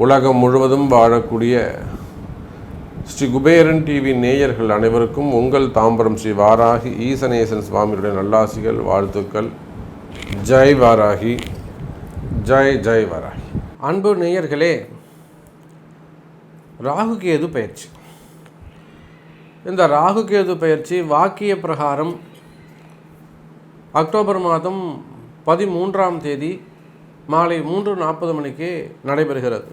உலகம் முழுவதும் வாழக்கூடிய ஸ்ரீ குபேரன் டிவி நேயர்கள் அனைவருக்கும் உங்கள் தாம்பரம் ஸ்ரீ வாராகி ஈசனேசன் சுவாமியுடைய நல்லாசிகள், வாழ்த்துக்கள். ஜெய் வாராகி, ஜெய் ஜெய் வாராகி. அன்பு நேயர்களே, ராகுகேது பயிற்சி. இந்த ராகுகேது பயிற்சி வாக்கிய பிரகாரம் அக்டோபர் மாதம் 13ஆம் தேதி மாலை 3:40 மணிக்கு நடைபெறுகிறது.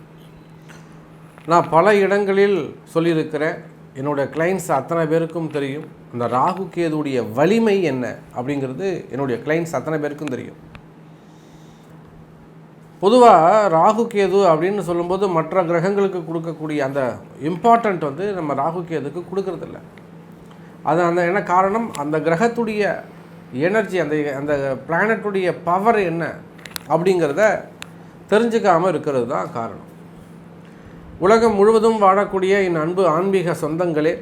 நான் பல இடங்களில் சொல்லியிருக்கிறேன். என்னுடைய கிளைண்ட்ஸ் அத்தனை பேருக்கும் தெரியும் அந்த ராகு கேதுடைய வலிமை என்ன அப்படிங்கிறது. என்னுடைய கிளைண்ட்ஸ் அத்தனை பேருக்கும் தெரியும். பொதுவாக ராகு கேது அப்படின்னு சொல்லும்போது மற்ற கிரகங்களுக்கு கொடுக்கக்கூடிய அந்த இம்பார்ட்டண்ட் நம்ம ராகு கேதுக்கு கொடுக்கறதில்ல. அது என்ன காரணம், அந்த கிரகத்துடைய எனர்ஜி, அந்த பிளானட்டுடைய பவர் என்ன அப்படிங்கிறத தெரிஞ்சுக்காமல் இருக்கிறது தான் காரணம். உலகம் முழுவதும் வாழக்கூடிய என் அன்பு ஆன்மீக சொந்தங்களே,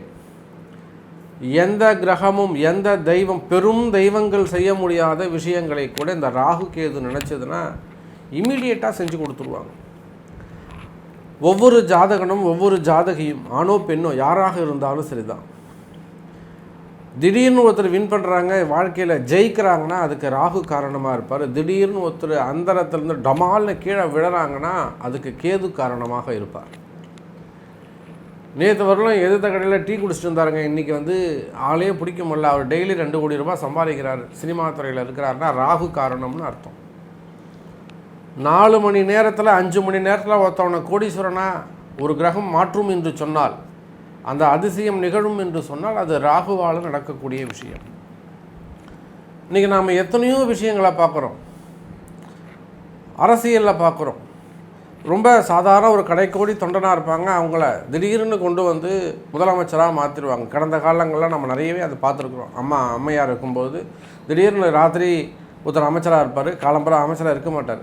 எந்த கிரகமும் எந்த தெய்வம், பெரும் தெய்வங்கள் செய்ய முடியாத விஷயங்களை கூட இந்த ராகு கேது நினச்சதுன்னா இமீடியட்டாக செஞ்சு கொடுத்துருவாங்க. ஒவ்வொரு ஜாதகனும் ஒவ்வொரு ஜாதகியும், ஆணோ பெண்ணோ யாராக இருந்தாலும் சரிதான், திடீர்னு ஒருத்தர் வின் பண்ணுறாங்க, வாழ்க்கையில் ஜெயிக்கிறாங்கன்னா அதுக்கு ராகு காரணமாக இருப்பார். திடீர்னு ஒருத்தர் அந்தரத்துலேருந்து டமால்னு கீழே விழுறாங்கன்னா அதுக்கு கேது காரணமாக இருப்பார். நேற்று வரலாம் எதிர்த்த கடையில் டீ குடிச்சிட்டு இருந்தாருங்க, இன்றைக்கி ஆளே பிடிக்க முடியல, அவர் டெய்லி 2 கோடி ரூபாய் சம்பாதிக்கிறார், சினிமா துறையில் இருக்கிறாருன்னா ராகு காரணம்னு அர்த்தம். 4 மணி நேரத்தில் 5 மணி நேரத்தில் ஒருத்தவனை கோடீஸ்வரனா ஒரு கிரகம் மாற்றும் என்று சொன்னால், அந்த அதிசயம் நிகழும் என்று சொன்னால் அது ராகுவால் நடக்கக்கூடிய விஷயம். இன்றைக்கி நாம் எத்தனையோ விஷயங்களை பார்க்குறோம். அரசியலில் பார்க்குறோம். ரொம்ப சாதாரண ஒரு கடைக்கோடி தொண்டனாக இருப்பாங்க, அவங்கள திடீர்னு கொண்டு முதலமைச்சராக மாற்றிடுவாங்க. கடந்த காலங்களில் நம்ம நிறையவே அதை பார்த்துருக்குறோம். அம்மையார் இருக்கும்போது திடீர்னு ராத்திரி ஒருத்தர் அமைச்சராக இருப்பார், காலம்பர அமைச்சராக இருக்க மாட்டார்.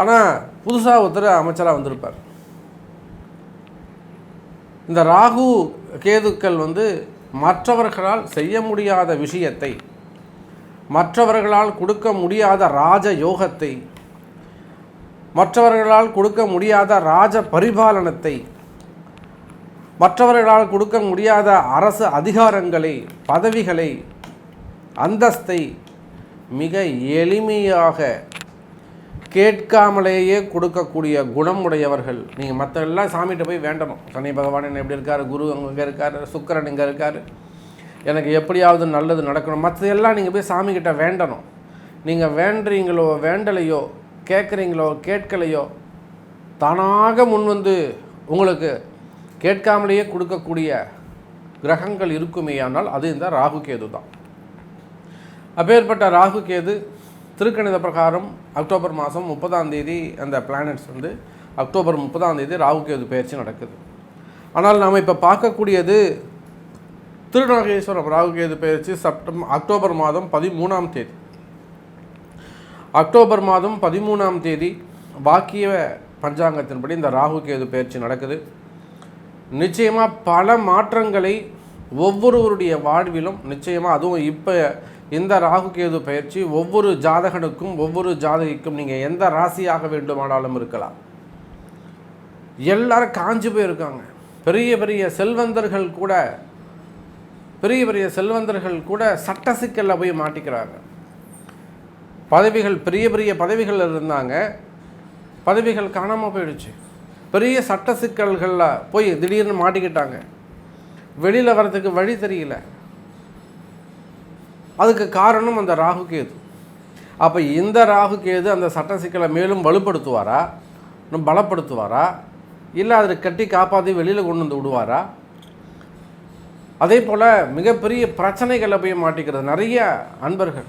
ஆனால் புதுசாக ஒருத்தர் அமைச்சராக வந்திருப்பார். இந்த ராகு கேதுக்கள் மற்றவர்களால் செய்ய முடியாத விஷயத்தை, மற்றவர்களால் கொடுக்க முடியாத ராஜ யோகத்தை, மற்றவர்களால் கொடுக்க முடியாத ராஜ பரிபாலனத்தை, மற்றவர்களால் கொடுக்க முடியாத அரசு அதிகாரங்களை, பதவிகளை, அந்தஸ்தை மிக எளிமையாக கேட்காமலேயே கொடுக்கக்கூடிய குணம் உடையவர்கள். நீங்கள் மற்ற எல்லாம் சாமிகிட்ட போய் வேண்டணும். சனி பகவான் என்ன எப்படி இருக்கார், குரு அங்கே இருக்கார், சுக்கிரன் இங்கே இருக்கார், எனக்கு எப்படியாவது நல்லது நடக்கணும், மற்ற எல்லாம் நீங்கள் போய் சாமிக்கிட்ட வேண்டணும். நீங்கள் வேண்டுறீங்களோ வேண்டலையோ, கேட்குறீங்களோ கேட்கலையோ, தானாக முன் உங்களுக்கு கேட்காமலேயே கொடுக்கக்கூடிய கிரகங்கள் இருக்குமே ஆனால் அது இந்த ராகு கேது தான். அப்பேற்பட்ட ராகு கேது திருக்கணித பிரகாரம் அக்டோபர் மாதம் 30ஆம் தேதி அந்த பிளானட்ஸ் அக்டோபர் 30ஆம் தேதி ராகு கேது பயிற்சி நடக்குது. ஆனால் நாம் இப்போ பார்க்கக்கூடியது திருநாகேஸ்வரம் ராகு கேது பயிற்சி அக்டோபர் மாதம் 13ஆம் தேதி. அக்டோபர் மாதம் 13ஆம் தேதி வாக்கிய பஞ்சாங்கத்தின்படி இந்த ராகு கேது பயிற்சி நடக்குது. நிச்சயமாக பல மாற்றங்களை ஒவ்வொருவருடைய வாழ்விலும் நிச்சயமாக, அதுவும் இப்போ இந்த ராகு கேது பயிற்சி ஒவ்வொரு ஜாதகனுக்கும் ஒவ்வொரு ஜாதகிக்கும், நீங்கள் எந்த ராசியாக வேண்டுமானாலும் இருக்கலாம், எல்லாரும் காஞ்சு போயிருக்காங்க. பெரிய பெரிய செல்வந்தர்கள் கூட சட்ட சிக்கலில் போய் மாட்டிக்கிறாங்க. பதவிகள், பெரிய பெரிய பதவிகள் இருந்தாங்க, பதவிகள் காணாமல் போயிடுச்சு. பெரிய சட்ட சிக்கல்களில் போய் திடீர்னு மாட்டிக்கிட்டாங்க, வெளியில் வர்றதுக்கு வழி தெரியல. அதுக்கு காரணம் அந்த ராகு கேது. அப்போ இந்த ராகு கேது அந்த சட்ட சிக்கலை மேலும் வலுப்படுத்துவாரா, பலப்படுத்துவாரா, இல்லை அதை கட்டி காப்பாற்றி வெளியில் கொண்டு விடுவாரா? அதே போல் மிகப்பெரிய பிரச்சனைகளை போய் மாட்டிக்கிறது நிறைய அன்பர்கள்.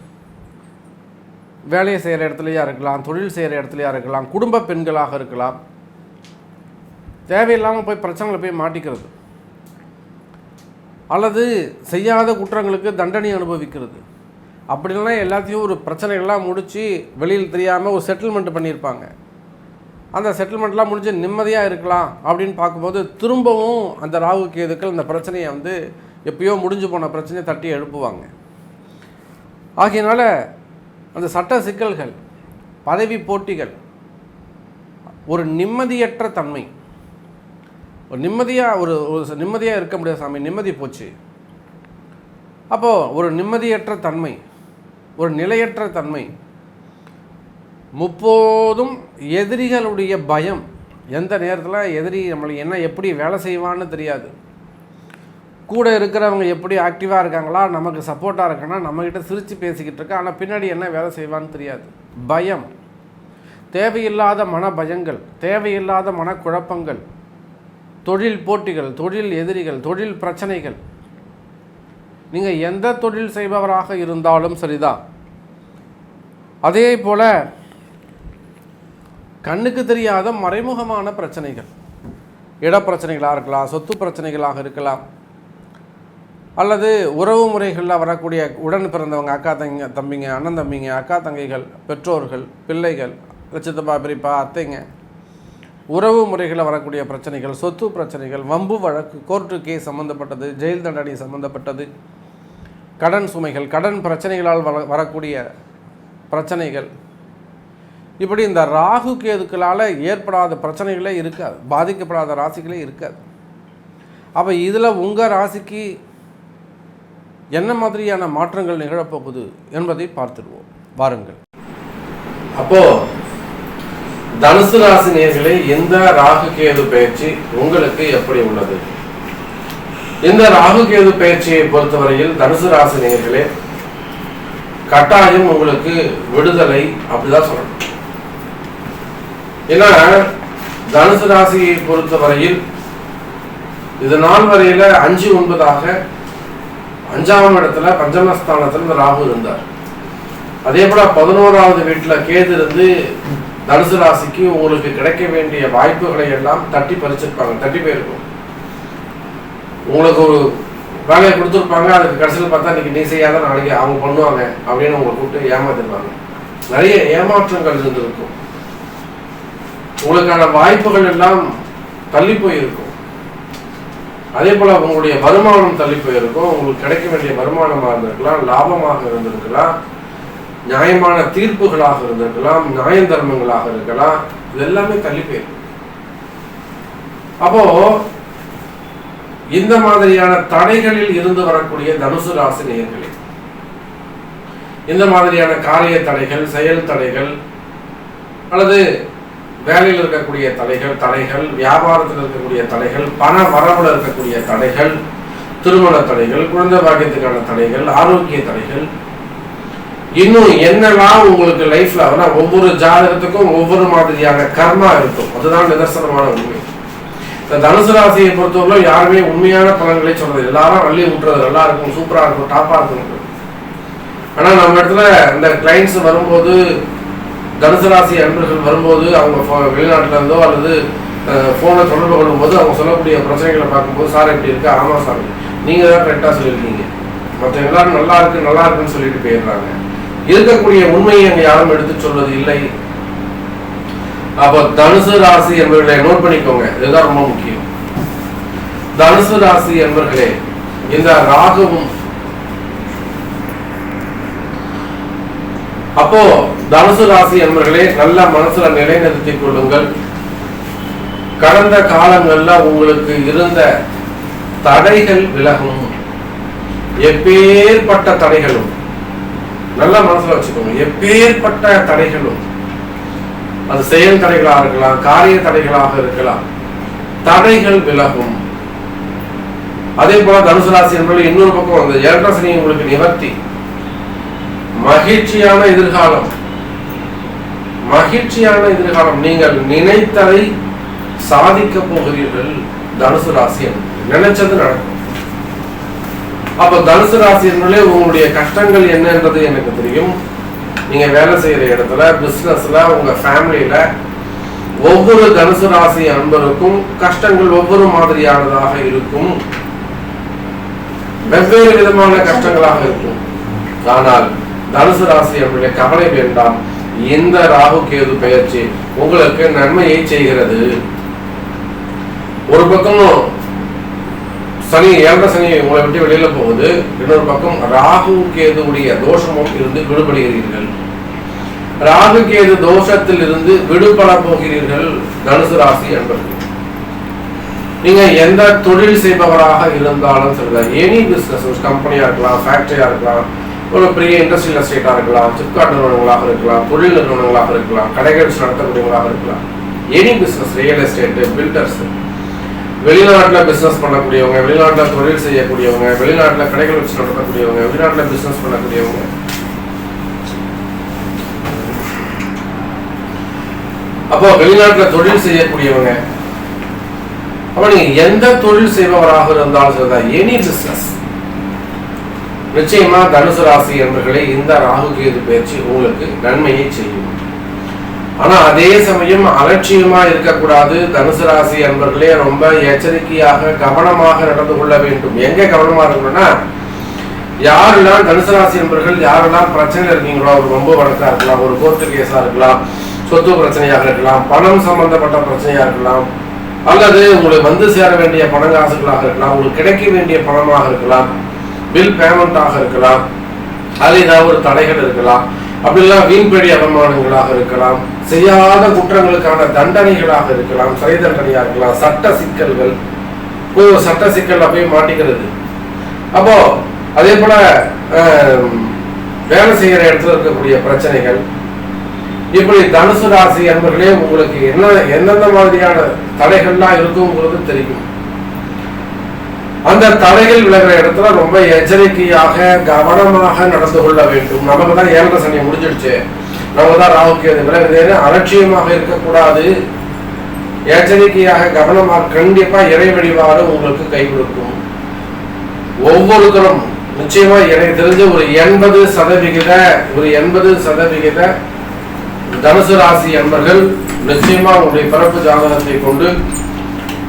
வேலையை செய்கிற இடத்துலையா இருக்கலாம், தொழில் செய்கிற இடத்துலையா இருக்கலாம், குடும்ப பெண்களாக இருக்கலாம், தேவையில்லாமல் போய் பிரச்சனைகளை போய் மாட்டிக்கிறது, அல்லது செய்யாத குற்றங்களுக்கு தண்டனை அனுபவிக்கிறது. அப்படின்னா எல்லாத்தையும் ஒரு பிரச்சனைகள்லாம் முடித்து வெளியில் தெரியாமல் ஒரு செட்டில்மெண்ட் பண்ணியிருப்பாங்க. அந்த செட்டில்மெண்ட்லாம் முடிஞ்சு நிம்மதியாக இருக்கலாம் அப்படின்னு பார்க்கும்போது திரும்பவும் அந்த ராகு கேதுக்கள் அந்த பிரச்சனையை எப்பயோ முடிஞ்சு போன பிரச்சனையை தட்டி எழுப்புவாங்க. ஆகையினால அந்த சட்ட சிக்கல்கள், பதவி போட்டிகள், ஒரு நிம்மதியற்ற தன்மை, ஒரு நிம்மதியாக இருக்க முடியாது சாமி, நிம்மதி போச்சு. அப்போது ஒரு நிம்மதியற்ற தன்மை, ஒரு நிலையற்ற தன்மை, முப்போதும் எதிரிகளுடைய பயம். எந்த நேரத்தில் எதிரி நம்மளை என்ன எப்படி வேலை செய்வான்னு தெரியாது. கூட இருக்கிறவங்க எப்படி ஆக்டிவாக இருக்காங்களா, நமக்கு சப்போர்ட்டாக இருக்கானா, நம்மக்கிட்ட சிரித்து பேசிக்கிட்டு இருக்கா, ஆனால் பின்னாடி என்ன வேலை செய்வான்னு தெரியாது. பயம், தேவையில்லாத மன பயங்கள், தேவையில்லாத மனக்குழப்பங்கள், தொழில் போட்டிகள், தொழில் எதிரிகள், தொழில் பிரச்சனைகள். நீங்கள் எந்த தொழில் செய்பவராக இருந்தாலும் சரிதான். அதே போல் கண்ணுக்கு தெரியாத மறைமுகமான பிரச்சனைகள், இடப்பிரச்சனைகளாக இருக்கலாம், சொத்து பிரச்சனைகளாக இருக்கலாம், அல்லது உறவு முறைகளில் வரக்கூடிய உடன் பிறந்தவங்க, அக்கா தம்பிங்க, அண்ணன் தம்பிங்க, அக்கா தங்கைகள், பெற்றோர்கள், பிள்ளைகள், சித்தப்பா பெரியப்பா, அத்தைங்க, உறவு முறைகளில் வரக்கூடிய பிரச்சனைகள், சொத்து பிரச்சனைகள், வம்பு வழக்கு, கோர்ட்டு கேஸ் சம்மந்தப்பட்டது, ஜெயில் தண்டனை சம்மந்தப்பட்டது, கடன் சுமைகள், கடன் பிரச்சனைகளால் வரக்கூடிய பிரச்சனைகள், இப்படி இந்த ராகு கேதுக்களால் ஏற்படாத பிரச்சனைகளே இருக்காது, பாதிக்கப்படாத ராசிகளே இருக்காது. அப்போ இதில் உங்கள் ராசிக்கு என்ன மாதிரியான மாற்றங்கள் நிகழப்போகுது என்பதை பார்த்துடுவோம், வாருங்கள். அப்போது தனுசு ராசி நேயர்களே, இந்த ராகு கேது பயிற்சி உங்களுக்கு எப்படி உள்ளது? இந்த ராகு கேது பயிற்சியை பொறுத்தவரையில் தனுசு ராசி நேயர்களே, கட்டாயம் உங்களுக்கு விடுதலை அப்படிதான் சொல்லணும். ஏன்னா தனுசு ராசியை பொறுத்தவரையில் இது நாள் வரையில 5-9 5ஆம் இடத்துல பஞ்சமஸ்தானத்தில் இந்த ராகு இருந்தார். அதே போல 11வது வீட்டில் கேது இருந்து தனுசு ராசிக்கு உங்களுக்கு கிடைக்க வேண்டிய வாய்ப்புகளை எல்லாம் தட்டி பறிச்சிருப்பாங்க, தட்டி போயிருக்கும். உங்களுக்கு ஒரு வேலையை கொடுத்துருப்பாங்க, அதுக்கு கடைசியில் பார்த்தா இன்னைக்கு நீ செய்யாத நாளைக்கு அவங்க பண்ணுவாங்க அப்படின்னு உங்களை கூப்பிட்டு ஏமாத்திருப்பாங்க. நிறைய ஏமாற்றங்கள் இருந்திருக்கும். உங்களுக்கான வாய்ப்புகள் எல்லாம் தள்ளி போயிருக்கும். அதே போல உங்களுடைய வருமானம் தள்ளி போயிருக்கும். உங்களுக்கு கிடைக்க வேண்டிய வருமானமாக இருந்திருக்கலாம், லாபமாக இருந்திருக்கலாம், நியாயமான தீர்ப்புகளாக இருந்திருக்கலாம், நியாய தர்மங்களாக இருக்கலாம், இது எல்லாமே தள்ளி போயிருக்கும். அப்போ இந்த மாதிரியான தடைகளில் இருந்து வரக்கூடிய தனுசு ராசி நேயர்களே, இந்த மாதிரியான காரிய தடைகள், செயல் தடைகள், அல்லது வேலையில் இருக்கக்கூடிய தடைகள், வியாபாரத்தில் இருக்கக்கூடிய தடைகள், பண வரவுல இருக்கக்கூடிய தடைகள், திருமண தடைகள், குழந்தை பாக்கியத்துக்கான தடைகள், ஆரோக்கிய தடைகள், இன்னும் என்னெல்லாம் உங்களுக்கு லைஃப்ல ஒவ்வொரு ஜாதகத்துக்கும் ஒவ்வொரு மாதிரியான கர்மா இருக்கும். அதுதான் நிதர்சனமான உண்மை. இந்த தனுசு ராசியை பொறுத்தவரை யாருமே உண்மையான பலன்களை சொல்றது, எல்லாரும் அள்ளி விட்டுறது, நல்லா இருக்கும், சூப்பரா இருக்கும், டாப்பா இருக்கும். ஆனா நம்ம இடத்துல இந்த கிளைண்ட்ஸ் வரும்போது, தனுசு ராசி அன்பர்கள் வரும்போது, அவங்க வெளிநாட்டுல இருந்தோ அல்லது போனை தொடர்பு கொள்ளும் போது அவங்க சொல்லக்கூடிய பிரச்சனைகளை பார்க்கும்போது, சார் எப்படி இருக்கு, ஆமா சார் நீங்க தான் கரெக்டா சொல்லியிருக்கீங்க, மற்ற எல்லாரும் நல்லா இருக்குன்னு சொல்லிட்டு போயிடுறாங்க. இருக்கக்கூடிய உண்மையை அங்க யாரும் எடுத்து சொல்வது இல்லை. அப்போ தனுசு ராசி என்பவர்களை நோட் பண்ணிக்கோங்க, இதுதான் ரொம்ப முக்கியம். தனுசு ராசி என்பவர்களே, இந்த ராகுவும் அப்போ தனுசு ராசி என்பவர்களே நல்ல மனசுல நிலைநிறுத்திக் கொள்ளுங்கள். கடந்த காலங்கள்ல உங்களுக்கு இருந்த தடைகள் விலகும். எப்பேற்பட்ட தடைகளும் நல்ல மனசுல வச்சுக்கோங்க, எப்பேற்பட்ட தடைகளும், அது செயல் தடைகளாக இருக்கலாம், காரிய தடைகளாக இருக்கலாம், தடைகள் விலகும். அதே போல தனுசு ராசி என்பது இன்னொரு பக்கம் அந்த ஏழரை உங்களுக்கு நிவர்த்தி, மகிழ்ச்சியான எதிர்காலம், மகிழ்ச்சியான எதிர்காலம். நீங்கள் நினைத்ததை சாதிக்க போகிறீர்கள். தனுசு ராசி நினைச்சது நடக்கும். அப்ப தனுசு ராசி என்பதே உங்களுடைய கஷ்டங்கள் என்னன்றது எனக்கு தெரியும். நீங்க வேலை செய்யற இடத்துல, பிசினஸ்ல, உங்க ஃபேமிலியில ஒவ்வொரு தனுசு ராசி அன்பருக்கும் கஷ்டங்கள் ஒவ்வொரு மாதிரியானதாக இருக்கும், வெவ்வேறு விதமான கஷ்டங்களாக இருக்கும். ஆனால் தனுசு ராசி என்பதை கவலை வேண்டாம். இந்த ராகு கேது பெயர்ச்சி உங்களுக்கு நன்மையை செய்கிறது. ஒரு பக்கம் சனி 7 சனி உங்களை விட்டு வெளியில போகுது. இன்னொரு பக்கம் ராகு கேதுவுடைய தோஷமும் இருந்து விடுபடுகிறீர்கள். ராகு கேது தோஷத்தில் இருந்து விடுபட போகிறீர்கள் தனுசு ராசி என்பது. நீங்க எந்த தொழில் செய்பவராக இருந்தாலும் சரி, எனி பிசினஸ், கம்பெனியா இருக்கலாம், ஃபேக்டரியா இருக்கலாம், ஒரு பெரிய இண்டஸ்ட்ரியல் எஸ்டேட்டா இருக்கலாம், சிப்காட் நிறுவனங்களாக இருக்கலாம், தொழில் நிறுவனங்களாக இருக்கலாம், கடைகள் நடத்தக்கூடியவங்களாக இருக்கலாம், any business, real estate, builders, வெளிநாட்டில் பிசினஸ் பண்ணக்கூடியவங்க, வெளிநாட்டில் தொழில் செய்யக்கூடியவங்க, வெளிநாட்டில் கடைகள் வச்சு நடத்தக்கூடியவங்க, வெளிநாட்டில் பிசினஸ் பண்ணக்கூடியவங்க, அப்போ வெளிநாட்டில் தொழில் செய்யக்கூடியவங்க, அப்ப நீங்க எந்த தொழில் செய்பவராக இருந்தாலும் சரிதான், எனி பிசினஸ், நிச்சயமா தனுசு ராசி என்பவர்களே இந்த ராகு கேது பயிற்சி உங்களுக்கு நன்மையை செய்யும். ஆனா அதே சமயம் அலட்சியமா இருக்கக்கூடாது. தனுசு ராசி என்பவர்களே ரொம்ப எச்சரிக்கையாக கவனமாக நடந்து கொள்ள வேண்டும். எங்க கவனமா இருக்கணும்னா, யாரெல்லாம் தனுசு ராசி என்பவர்கள் யாரெல்லாம் பிரச்சனை இருக்கீங்களோ, ஒரு ரொம்ப வழக்கா இருக்கலாம், ஒரு கோர்ட்டு கேஸா இருக்கலாம், சொத்து பிரச்சனையாக இருக்கலாம், பணம் சம்பந்தப்பட்ட பிரச்சனையா இருக்கலாம், அல்லது உங்களுக்கு வந்து சேர வேண்டிய பண காசுகளாக இருக்கலாம், உங்களுக்கு கிடைக்க வேண்டிய பணமாக இருக்கலாம், பில் பேமெண்டாக இருக்கலாம், அது ஏதாவது ஒரு தடைகள் இருக்கலாம், அப்படிலாம் வீண்படி அவமானங்களாக இருக்கலாம், செய்யாத குற்றங்களுக்கான தண்டனைகளாக இருக்கலாம், சிறை தண்டனையாக இருக்கலாம், சட்ட சிக்கல்கள், சட்ட சிக்கல் போய் மாட்டிக்கிறது. அப்போ அதே போல வேலை செய்கிற இடத்துல இருக்கக்கூடிய பிரச்சனைகள், இப்படி தனுசு ராசி என்பவர்களே உங்களுக்கு எந்தெந்த மாதிரியான தடைகள்லாம் இருக்குங்கிறது தெரியும். அந்த தடைகள் விலகிற இடத்துல ரொம்ப எச்சரிக்கையாக கவனமாக நடந்து கொள்ள வேண்டும். நமக்கு தான் 7 சனி முடிஞ்சிடுச்சு, நமக்கு தான் ராகு கேது விலகுதுன்னு அலட்சியமாக இருக்கக்கூடாது. எச்சரிக்கையாக கவனமாக கண்டிப்பா இறை வழிபாடு உங்களுக்கு கை கொடுக்கும். ஒவ்வொருத்தரும் நிச்சயமா எனக்கு தெரிஞ்ச ஒரு 80% தனுசு ராசி என்பர்கள் நிச்சயமா உங்களுடைய பிறப்பு ஜாதகத்தை கொண்டு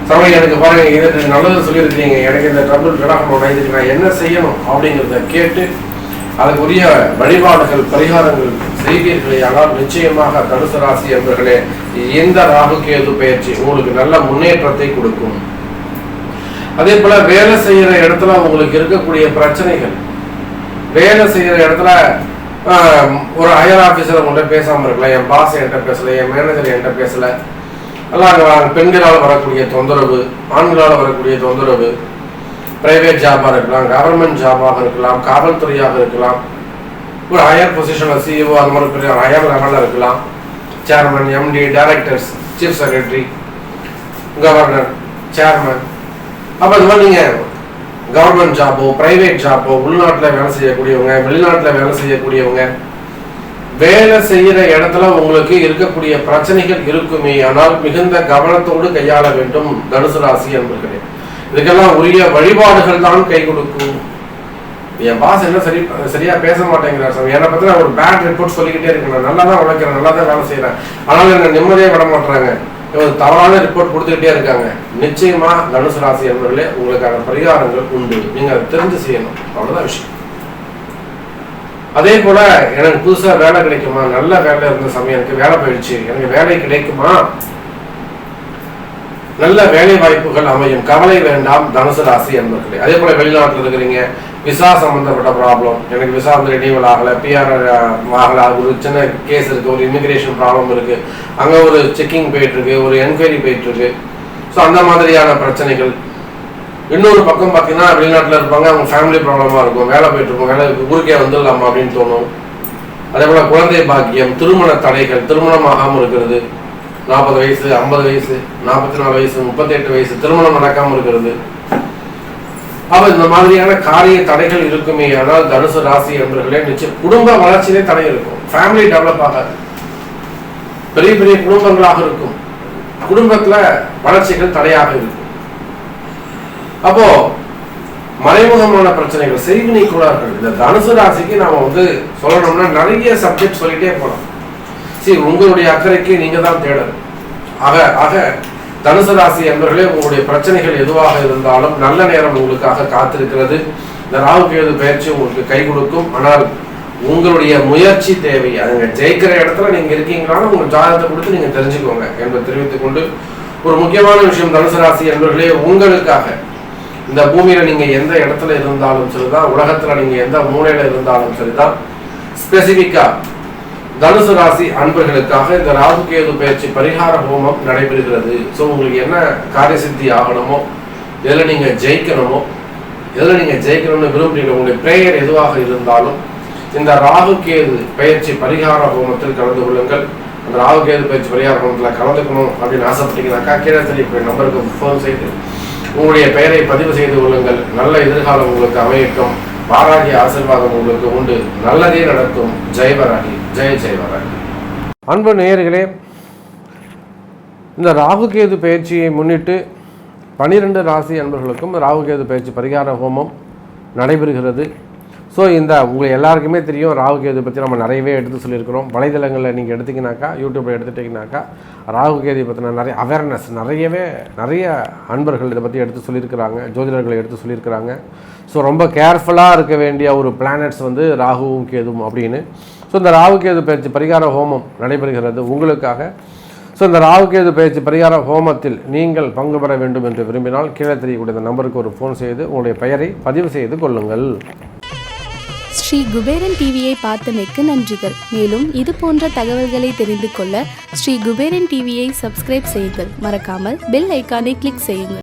சமயம் எனக்கு பாருங்க, இது நல்லது சொல்லியிருக்கீங்க, எனக்கு இந்த ட்ரபிள் விலகணும், இதுக்கு நான் என்ன செய்யணும் அப்படிங்கிறத கேட்டு அதுக்குரிய வழிபாடுகள் பரிகாரங்கள் செய்வீர்களே ஆனால் நிச்சயமாக தனுசு ராசி என்பர்களே இந்த ராகு கேது பயிற்சி உங்களுக்கு நல்ல முன்னேற்றத்தை கொடுக்கும். அதே போல வேலை செய்யற இடத்துல உங்களுக்கு இருக்கக்கூடிய பிரச்சனைகள், வேலை செய்யற இடத்துல ஒரு ஹையர் ஆஃபீஸர் உங்கள்கிட்ட பேசாமல் இருக்கலாம், என் பாஸ் என்கிட்ட பேசல, என் மேனேஜர் என்கிட்ட பேசல, எல்லாம் பெண்களால் வரக்கூடிய தொந்தரவு, ஆண்களால் வரக்கூடிய தொந்தரவு, பிரைவேட் ஜாபாக இருக்கலாம், கவர்மெண்ட் ஜாபாக இருக்கலாம், காவல்துறையாக இருக்கலாம், ஒரு ஹையர் பொசிஷனில் சிஇஓ அந்த மாதிரி பெரிய ஹையர் லெவலில் இருக்கலாம், chairman, MD, directors, chief secretary, governor, chairman. அப்போ இந்த மாதிரி நீங்கள் கவர்மெண்ட் ஜாபோ, பிரைவேட் ஜாபோ, உள்நாட்டில் வேலை செய்யக்கூடியவங்க, வெளிநாட்டில் வேலை செய்யக்கூடியவங்க, வேலை செய்யற இடத்துல உங்களுக்கு இருக்கக்கூடிய பிரச்சனைகள் இருக்குமே ஆனால் மிகுந்த கவனத்தோடு கையாள வேண்டும் தனுசு ராசி என்பர்களே. இதுக்கெல்லாம் உரிய வழிபாடுகள் தான் கை கொடுக்கும். என் பாஸ் என்ன சரியா பேச மாட்டேங்கிறார் சார், என்னை பத்தி நான் ஒரு பேட் ரிப்போர்ட் சொல்லிக்கிட்டே இருக்கேன், நான் நல்லா தான் உழைக்கிறேன், நல்லா தான் வேலை செய்யறேன், ஆனாலும் என்ன நிம்மதியே விட மாட்டாங்க, தவறான ரிப்போர்ட் கொடுத்துக்கிட்டே இருக்காங்க. நிச்சயமா தனுசு ராசி என்பவர்களே உங்களுக்கான பரிகாரங்கள் உண்டு, நீங்க அதை தெரிஞ்சு செய்யணும், அவ்வளவுதான் விஷயம். அதே போல எனக்கு புதுசா வேலை கிடைக்குமா, நல்ல வேலை இருந்த சமயம் எனக்கு வேலை போயிடுச்சு, எனக்கு வேலை கிடைக்குமா, நல்ல வேலை வாய்ப்புகள் அமையும், கவலை வேண்டாம் தனுசு ராசி என்பவர்களே. அதே போல வெளிநாட்டில் இருக்கிறீங்க, விசா சம்பந்தப்பட்ட ப்ராப்ளம், எனக்கு விசா வந்து ரினியூவல் ஆகலை, பிஆர் ஆகலை, ஒரு சின்ன கேஸ் இருக்கு, ஒரு இமிகிரேஷன் ப்ராப்ளம் இருக்கு, அங்க ஒரு செக்கிங் போயிட்டு இருக்கு, ஒரு என்கொயரி போயிட்டு இருக்கு, ஸோ அந்த மாதிரியான பிரச்சனைகள். இன்னொரு பக்கம் பார்த்தீங்கன்னா வெளிநாட்டில் இருப்பாங்க, அவங்க ஃபேமிலி ப்ராப்ளமாக இருக்கும், வேலை போயிட்டு இருக்கும், வேலை ஊருக்கே வந்துடலாமா அப்படின்னு தோணும். அதே போல் குழந்தை பாக்கியம், திருமண தடைகள், திருமணம் ஆகாமல் இருக்கிறது, 40 வயசு, 50 வயசு, 44 வயசு, 38 வயசு திருமணம் நடக்காமல் இருக்கிறது. அப்போ இந்த மாதிரியான காரிய தடைகள் இருக்குமே ஆனால் தனுசு ராசி என்பவர்களே நிச்சயம் குடும்ப வளர்ச்சியிலே தடை இருக்கும், ஃபேமிலி டெவலப் ஆகாது, பெரிய பெரிய குடும்பங்களாக இருக்கும், குடும்பத்தில் வளர்ச்சிகள் தடையாக இருக்கும். அப்போ மறைமுகமான பிரச்சனைகள், செய்வினை கூடார்கள். இந்த தனுசு ராசிக்கு நாம வந்து சொல்லணும்னா நிறைய சப்ஜெக்ட் சொல்லிட்டே போகலாம். சரி, உங்களுடைய அக்கறைக்கு நீங்க தான் தேடணும். ஆக தனுசு ராசி என்பவர்களே உங்களுடைய பிரச்சனைகள் எதுவாக இருந்தாலும் நல்ல நேரம் உங்களுக்காக காத்திருக்கிறது. இந்த ராகு கேது பயிற்சி உங்களுக்கு கை கொடுக்கும். ஆனால் உங்களுடைய முயற்சி தேவை. அதுங்க ஜெயிக்கிற இடத்துல நீங்க இருக்கீங்களான்னு உங்க ஜாதகத்தை கொடுத்து நீங்க தெரிஞ்சுக்கோங்க என்பதை தெரிவித்துக் கொண்டு, ஒரு முக்கியமான விஷயம் தனுசு ராசி என்பவர்களே, உங்களுக்காக இந்த பூமியில் நீங்கள் எந்த இடத்துல இருந்தாலும் சரிதான், உலகத்தில் நீங்கள் எந்த மூலையில் இருந்தாலும் சரிதான், ஸ்பெசிஃபிக்காக தனுசு ராசி அன்பர்களுக்காக இந்த ராகு கேது பயிற்சி பரிகார ஹோமம் நடைபெறுகிறது. ஸோ உங்களுக்கு என்ன காரிய சித்தி ஆகணுமோ, எதில் நீங்கள் ஜெயிக்கணுமோ, எதில் நீங்கள் ஜெயிக்கணும்னு விரும்புகிறீங்க, உங்களுடைய பிரேயர் எதுவாக இருந்தாலும் இந்த ராகு கேது பயிற்சி பரிகார ஹோமத்தில் கலந்து கொள்ளுங்கள். அந்த ராகு கேது பயிற்சி பரிகார ஹோமத்தில் கலந்துக்கணும் அப்படின்னு ஆசைப்பட்டீங்கன்னாக்கா கீழே தெரியக்கூடிய நம்பருக்கு ஃபோன் செய்து உங்களுடைய பெயரை பதிவு செய்து கொள்ளுங்கள். நல்ல எதிர்காலம் உங்களுக்கு அமையட்டும். வாராகி ஆசீர்வாதம் உங்களுக்கு உண்டு. நல்லதே நடக்கும். ஜெய் வராகி, ஜெய் ஜெய் வராகி. அன்பு நேயர்களே, இந்த ராகுகேது பயிற்சியை முன்னிட்டு 12 ராசி அன்பர்களுக்கும் ராகுகேது பயிற்சி பரிகார ஹோமம் நடைபெறுகிறது. ஸோ இந்த உங்களுக்கு எல்லாருக்குமே தெரியும், ராகுகேது பற்றி நம்ம நிறையவே எடுத்து சொல்லியிருக்கிறோம். வலைதளங்களில் நீங்கள் எடுத்திங்கனாக்கா, யூடியூப்பில் எடுத்துட்டிங்கனாக்கா ராகுகேது பற்றின நிறைய அவேர்னஸ் நிறைய அன்பர்கள் இதை பற்றி எடுத்து சொல்லியிருக்கிறாங்க, ஜோதிடர்களை எடுத்து சொல்லியிருக்கிறாங்க. ஸோ ரொம்ப கேர்ஃபுல்லாக இருக்க வேண்டிய ஒரு பிளானட்ஸ் ராகுவும் கேதுவும் அப்படின்னு. ஸோ இந்த ராகுகேது பயிற்சி பரிகார ஹோமம் நடைபெறுகிறது உங்களுக்காக. ஸோ இந்த ராகுகேது பயிற்சி பரிகார ஹோமத்தில் நீங்கள் பங்கு பெற வேண்டும் என்று விரும்பினால் கீழே தெரியக்கூடிய இந்த நம்பருக்கு ஒரு ஃபோன் செய்து உங்களுடைய பெயரை பதிவு செய்து கொள்ளுங்கள். ஸ்ரீ குபேரன் டிவியை பார்த்தமைக்கு நன்றிகள். மேலும் இது போன்ற தகவல்களை தெரிந்து கொள்ள ஸ்ரீ குபேரன் டிவியை சப்ஸ்கிரைப் செய்யுங்கள். மறக்காமல் பெல் ஐக்கானை கிளிக் செய்யுங்கள்.